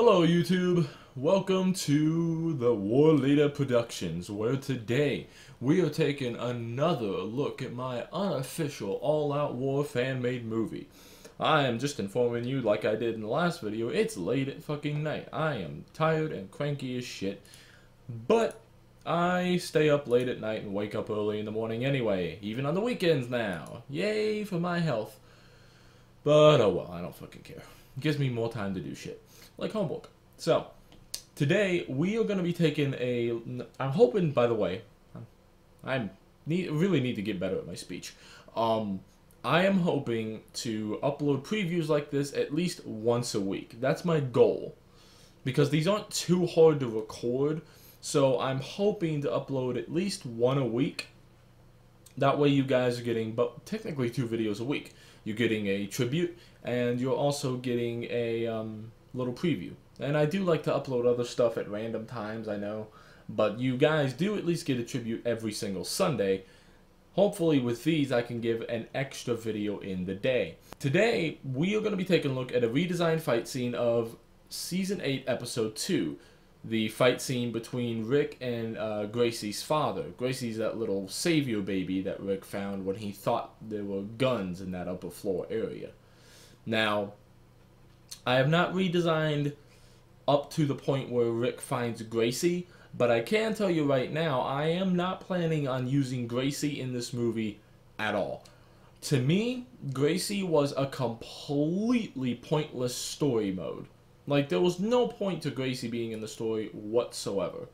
Hello YouTube, welcome to the War Leader Productions, where today we are taking another look at my unofficial all-out war fan-made movie. I am just informing you, like I did in the last video, it's late at fucking night. I am tired and cranky as shit, but I stay up late at night and wake up early in the morning anyway, even on the weekends now. Yay for my health. But oh well, I don't fucking care. It gives me more time to do shit. Like homework. So, today we are going to be taking a... I'm hoping, by the way, really need to get better at my speech. I am hoping to upload previews like this at least once a week. That's my goal. Because these aren't too hard to record. So I'm hoping to upload at least one a week. That way you guys are getting, but technically 2 videos a week. You're getting a tribute, and you're also getting a little preview. And I do like to upload other stuff at random times, I know. But you guys do at least get a tribute every single Sunday. Hopefully with these I can give an extra video in the day. Today, we are going to be taking a look at a redesigned fight scene of Season 8, Episode 2. The fight scene between Rick and Gracie's father. Gracie's that little savior baby that Rick found when he thought there were guns in that upper floor area. Now, I have not redesigned up to the point where Rick finds Gracie, but I can tell you right now, I am not planning on using Gracie in this movie at all. To me, Gracie was a completely pointless story mode. Like, there was no point to Gracie being in the story whatsoever.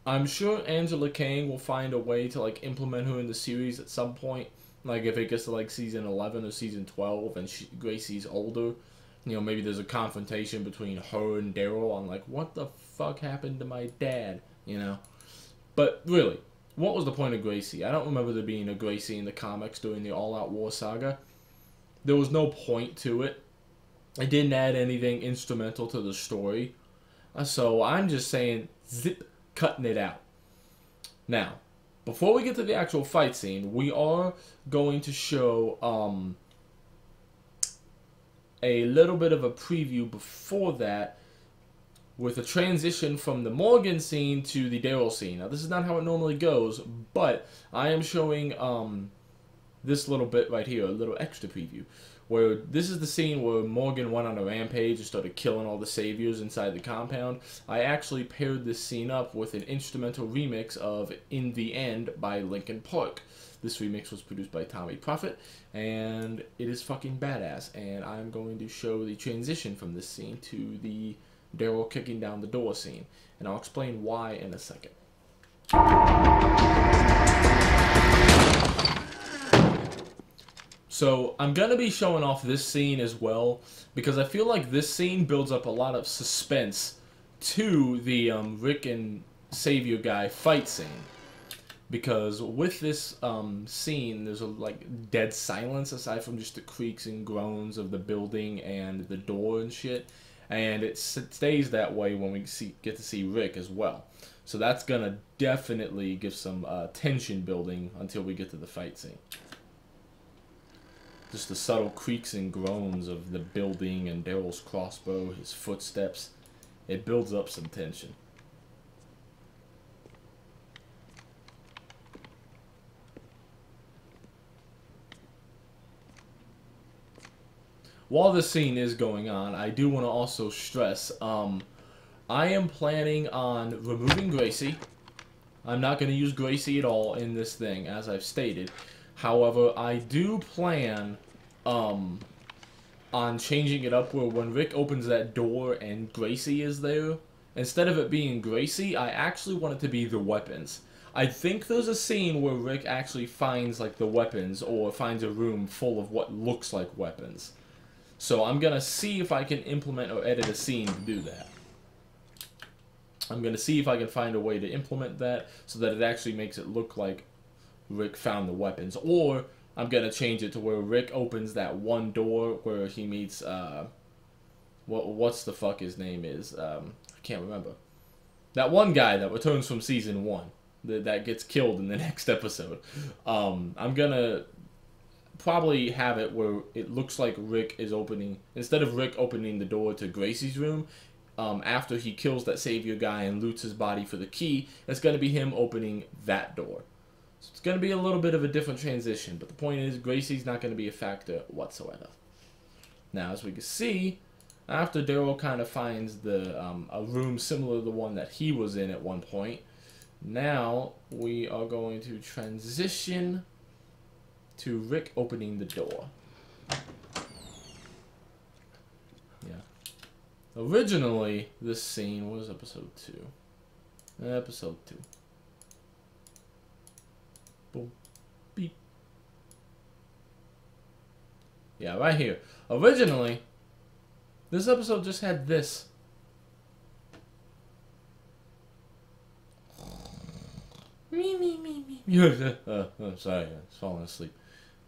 I'm sure Angela Kang will find a way to, like, implement her in the series at some point. Like, if it gets to, like, Season 11 or Season 12 and Gracie's older. You know, maybe there's a confrontation between her and Daryl on, like, what the fuck happened to my dad? You know? But, really, what was the point of Gracie? I don't remember there being a Gracie in the comics during the All Out War saga. There was no point to it. It didn't add anything instrumental to the story. So I'm just saying, zip, cutting it out. Now, before we get to the actual fight scene, we are going to show a little bit of a preview before that with a transition from the Morgan scene to the Daryl scene. Now, this is not how it normally goes, but I am showing this little bit right here, a little extra preview. Where this is the scene where Morgan went on a rampage and started killing all the saviors inside the compound. I actually paired this scene up with an instrumental remix of In the End by Linkin Park. This remix was produced by Tommy Prophet, and it is fucking badass. And I'm going to show the transition from this scene to the Daryl kicking down the door scene. And I'll explain why in a second. So, I'm going to be showing off this scene as well, because I feel like this scene builds up a lot of suspense to the Rick and Savior guy fight scene. Because with this scene, there's a dead silence aside from just the creaks and groans of the building and the door and shit. And it stays that way when we get to see Rick as well. So that's going to definitely give some tension building until we get to the fight scene. Just the subtle creaks and groans of the building and Daryl's crossbow, his footsteps. It builds up some tension. While this scene is going on, I do want to also stress, I am planning on removing Gracie. I'm not going to use Gracie at all in this thing, as I've stated. However, I do plan on changing it up where when Rick opens that door and Gracie is there, instead of it being Gracie, I actually want it to be the weapons. I think there's a scene where Rick actually finds like the weapons or finds a room full of what looks like weapons. So I'm going to see if I can implement or edit a scene to do that. I'm going to see if I can find a way to implement that so that it actually makes it look like Rick found the weapons, or I'm gonna change it to where Rick opens that one door where he meets what's the fuck his name is, I can't remember, that one guy that returns from season 1 that gets killed in the next episode. I'm gonna probably have it where it looks like Rick is opening, instead of Rick opening the door to Gracie's room, after he kills that savior guy and loots his body for the key, it's going to be him opening that door. So it's going to be a little bit of a different transition, but the point is Gracie's not going to be a factor whatsoever. Now, as we can see, after Daryl kind of finds a room similar to the one that he was in at one point, now we are going to transition to Rick opening the door. Yeah. Originally, this scene was episode 2. Episode 2. Boom. Beep. Yeah, right here. Originally, this episode just had this. I'm sorry, I was falling asleep.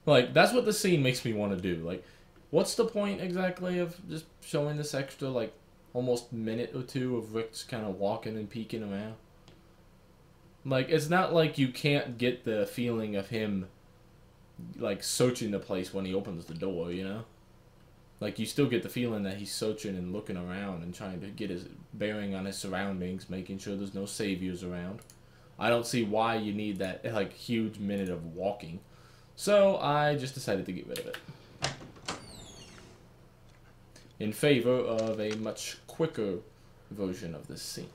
Like, that's what the scene makes me want to do. Like, what's the point exactly of just showing this extra, like, almost minute or two of Rick just kind of walking and peeking around? Like, it's not like you can't get the feeling of him, like, searching the place when he opens the door, you know? Like, you still get the feeling that he's searching and looking around and trying to get his bearing on his surroundings, making sure there's no saviors around. I don't see why you need that, like, huge minute of walking. So, I just decided to get rid of it. In favor of a much quicker version of this scene.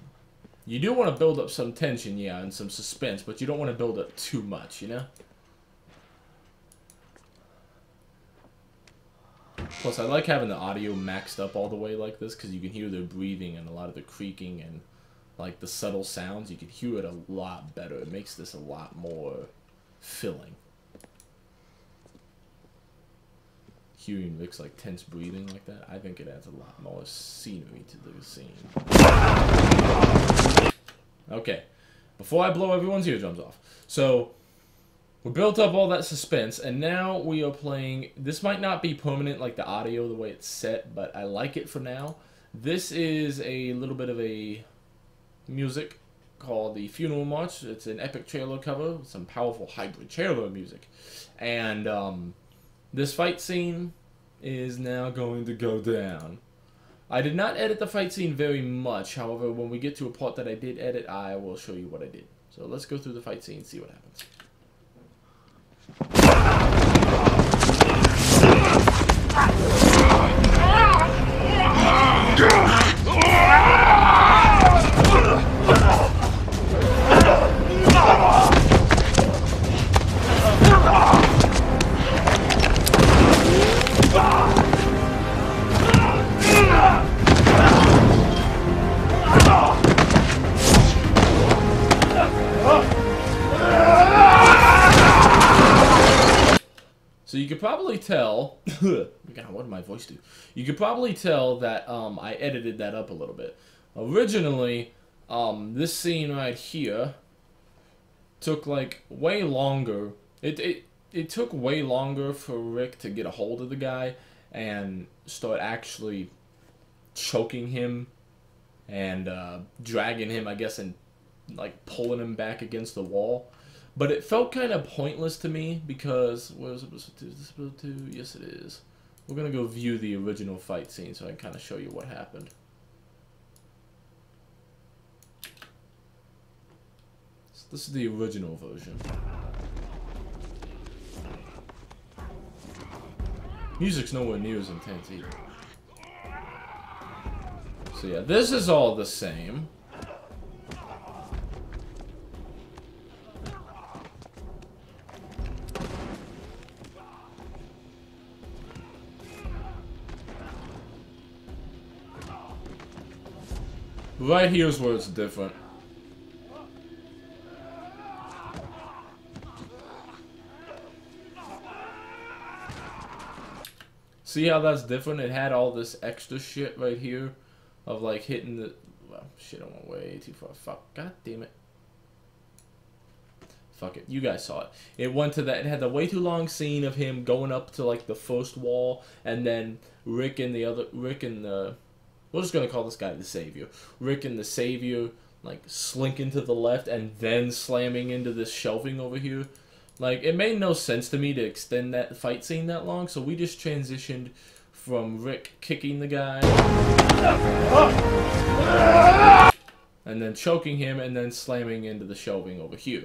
You do want to build up some tension, yeah, and some suspense, but you don't want to build up too much, you know? Plus, I like having the audio maxed up all the way like this, because you can hear the breathing and a lot of the creaking and, like, the subtle sounds. You can hear it a lot better. It makes this a lot more filling. Hearing Rick's, like, tense breathing like that, I think it adds a lot more scenery to the scene. Okay, before I blow everyone's eardrums off. So, we built up all that suspense, and now we are playing. This might not be permanent, like the audio, the way it's set, but I like it for now. This is a little bit of a music called the Funeral March. It's an epic trailer cover with some powerful hybrid trailer music. And this fight scene is now going to go down. I did not edit the fight scene very much. However, when we get to a part that I did edit, I will show you what I did. So let's go through the fight scene and see what happens. So you could probably tell, God, what did my voice do? You could probably tell that I edited that up a little bit. Originally, this scene right here took like way longer. It took way longer for Rick to get a hold of the guy and start actually choking him and dragging him, I guess, and like pulling him back against the wall. But it felt kind of pointless to me because, what was it supposed to do? Is this supposed to? Yes, it is. We're going to go view the original fight scene so I can kind of show you what happened. So this is the original version. Music's nowhere near as intense either. So yeah, this is all the same. Right here's where it's different. See how that's different? It had all this extra shit right here of like hitting the... Well, shit, I went way too far. Fuck. God damn it. Fuck it. You guys saw it. It went to that... It had the way too long scene of him going up to like the first wall and then Rick and the... We're just gonna call this guy the Savior. Rick and the Savior, like, slinking to the left and then slamming into this shelving over here. Like, it made no sense to me to extend that fight scene that long, so we just transitioned from Rick kicking the guy and then choking him, and then slamming into the shelving over here.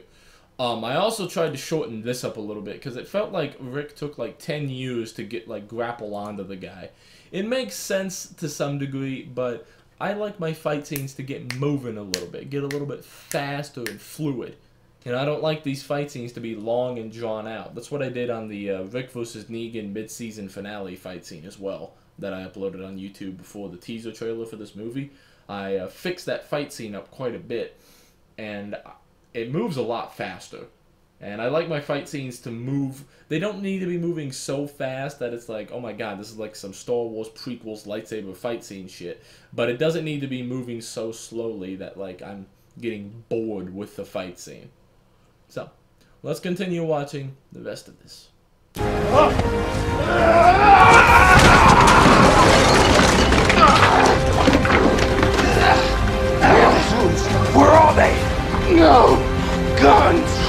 I also tried to shorten this up a little bit, because it felt like Rick took like 10 years to get, like, grapple onto the guy. It makes sense to some degree, but I like my fight scenes to get moving a little bit, get a little bit faster and fluid. And I don't like these fight scenes to be long and drawn out. That's what I did on the Rick vs. Negan mid-season finale fight scene as well, that I uploaded on YouTube before the teaser trailer for this movie. I fixed that fight scene up quite a bit, and it moves a lot faster. And I like my fight scenes to move. They don't need to be moving so fast that it's like, oh my god, this is like some Star Wars prequels lightsaber fight scene shit. But it doesn't need to be moving so slowly that, like, I'm getting bored with the fight scene. So, let's continue watching the rest of this. Where are they? No! Guns!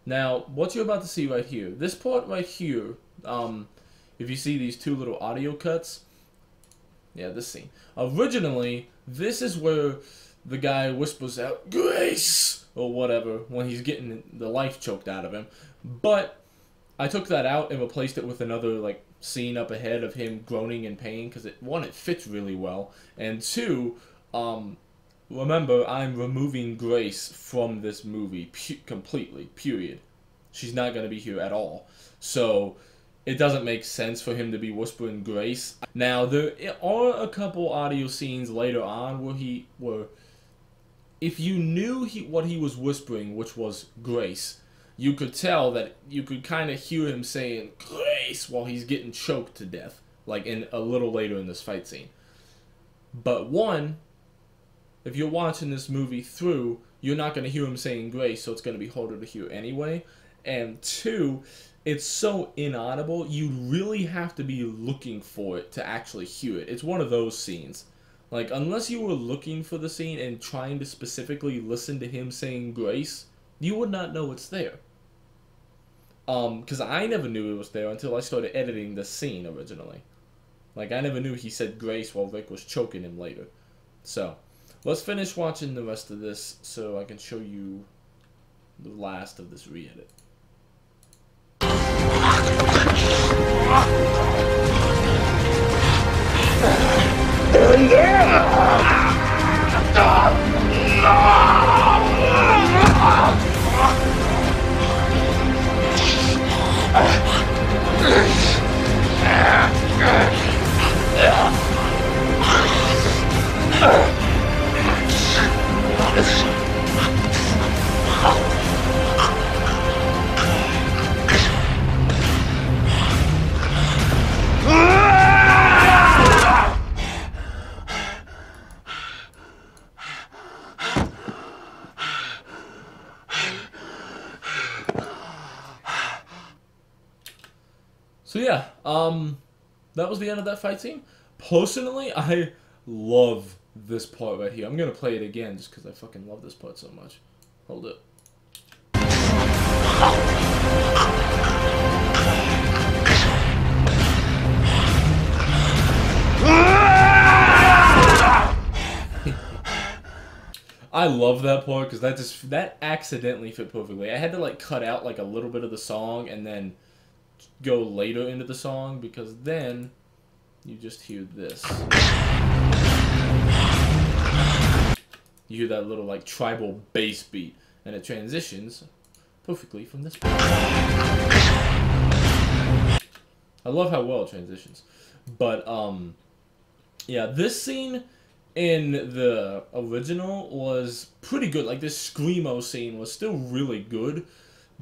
Now, what you're about to see right here, this part right here, if you see these two little audio cuts, yeah, this scene. Originally, this is where the guy whispers out, "Grace!" or whatever, when he's getting the life choked out of him. But I took that out and replaced it with another, like, scene up ahead of him groaning in pain, because one, it fits really well, and two, remember, I'm removing Grace from this movie completely, period. She's not going to be here at all. So, it doesn't make sense for him to be whispering Grace. Now, there are a couple audio scenes later on where if you knew what he was whispering, which was Grace, you could tell that you could kind of hear him saying Grace while he's getting choked to death, like in a little later in this fight scene. But one, if you're watching this movie through, you're not going to hear him saying Grace, so it's going to be harder to hear anyway. And two, it's so inaudible, you really have to be looking for it to actually hear it. It's one of those scenes. Like, unless you were looking for the scene and trying to specifically listen to him saying Grace, you would not know it's there. Because I never knew it was there until I started editing the scene originally. Like, I never knew he said Grace while Rick was choking him later. So, let's finish watching the rest of this so I can show you the last of this re-edit. So yeah, that was the end of that fight scene. Personally, I love this part right here. I'm gonna play it again just because I fucking love this part so much. Hold it. I love that part because that accidentally fit perfectly. I had to like cut out like a little bit of the song and then go later into the song because then you just hear this. You hear that little like tribal bass beat and it transitions perfectly from this part. I love how well it transitions. But yeah, this scene in the original was pretty good. Like this screamo scene was still really good,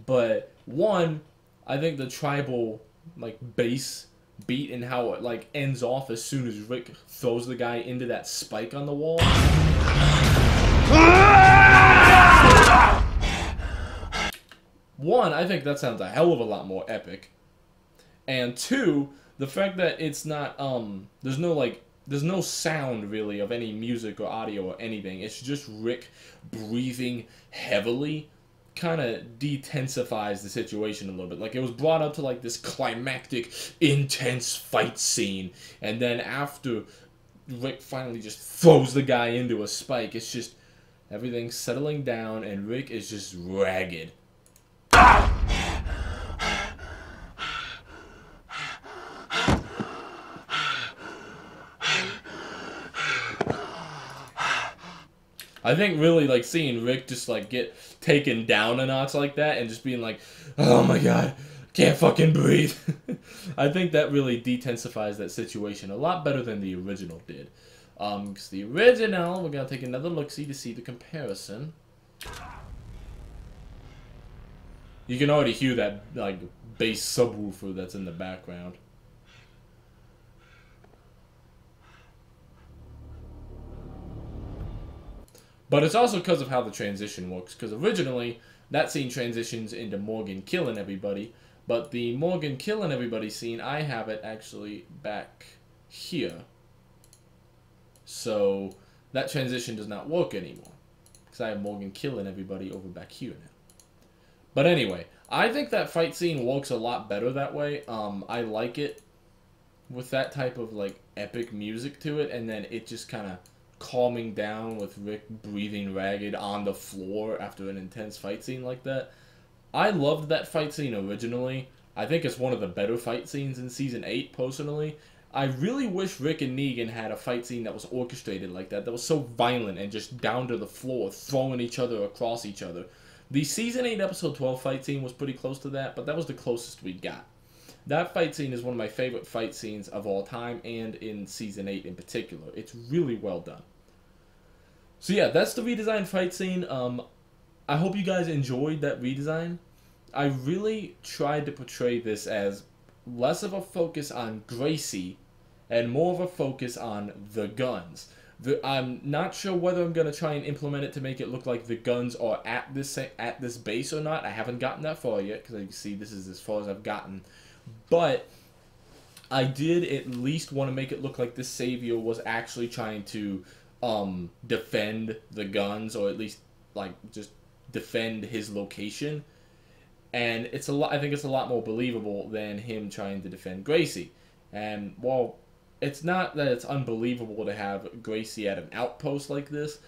but one, I think the tribal like bass beat and how it like ends off as soon as Rick throws the guy into that spike on the wall. One, I think that sounds a hell of a lot more epic. And two, the fact that it's not there's no sound really of any music or audio or anything. It's just Rick breathing heavily. Kind of detensifies the situation a little bit. Like it was brought up to like this climactic, intense fight scene, and then after Rick finally just throws the guy into a spike. It's just everything's settling down, and Rick is just ragged. I think really, like, seeing Rick just, like, get taken down a notch like that and just being like, oh my god, can't fucking breathe. I think that really detensifies that situation a lot better than the original did. Because the original, we're going to take another look-see to see the comparison. You can already hear that, like, bass subwoofer that's in the background. But it's also because of how the transition works. Because originally, that scene transitions into Morgan killing everybody. But the Morgan killing everybody scene, I have it actually back here. So, that transition does not work anymore. Because I have Morgan killing everybody over back here now. But anyway, I think that fight scene works a lot better that way. I like it with that type of, like, epic music to it. And then it just kind of calming down with Rick breathing ragged on the floor after an intense fight scene like that. I loved that fight scene originally. I think it's one of the better fight scenes in Season 8, personally. I really wish Rick and Negan had a fight scene that was orchestrated like that was so violent and just down to the floor, throwing each other across each other. The Season 8, Episode 12 fight scene was pretty close to that, but that was the closest we got. That fight scene is one of my favorite fight scenes of all time, and in Season 8 in particular. It's really well done. So yeah, that's the redesigned fight scene. I hope you guys enjoyed that redesign. I really tried to portray this as less of a focus on Gracie and more of a focus on the guns. I'm not sure whether I'm going to try and implement it to make it look like the guns are at this base or not. I haven't gotten that far yet, because you can see this is as far as I've gotten. But I did at least want to make it look like this savior was actually trying to defend the guns, or at least, like, just defend his location. And it's a lot. I think it's a lot more believable than him trying to defend Gracie. And while it's not that it's unbelievable to have Gracie at an outpost like this,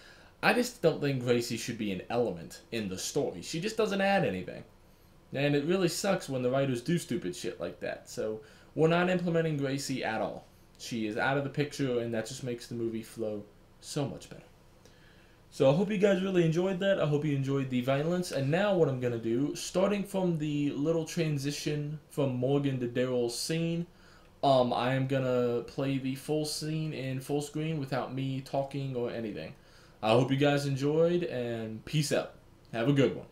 I just don't think Gracie should be an element in the story. She just doesn't add anything. And it really sucks when the writers do stupid shit like that. So we're not implementing Gracie at all. She is out of the picture, and that just makes the movie flow so much better. So I hope you guys really enjoyed that. I hope you enjoyed the violence. And now what I'm going to do, starting from the little transition from Morgan to Daryl's scene, I am going to play the full scene in full screen without me talking or anything. I hope you guys enjoyed, and peace out. Have a good one.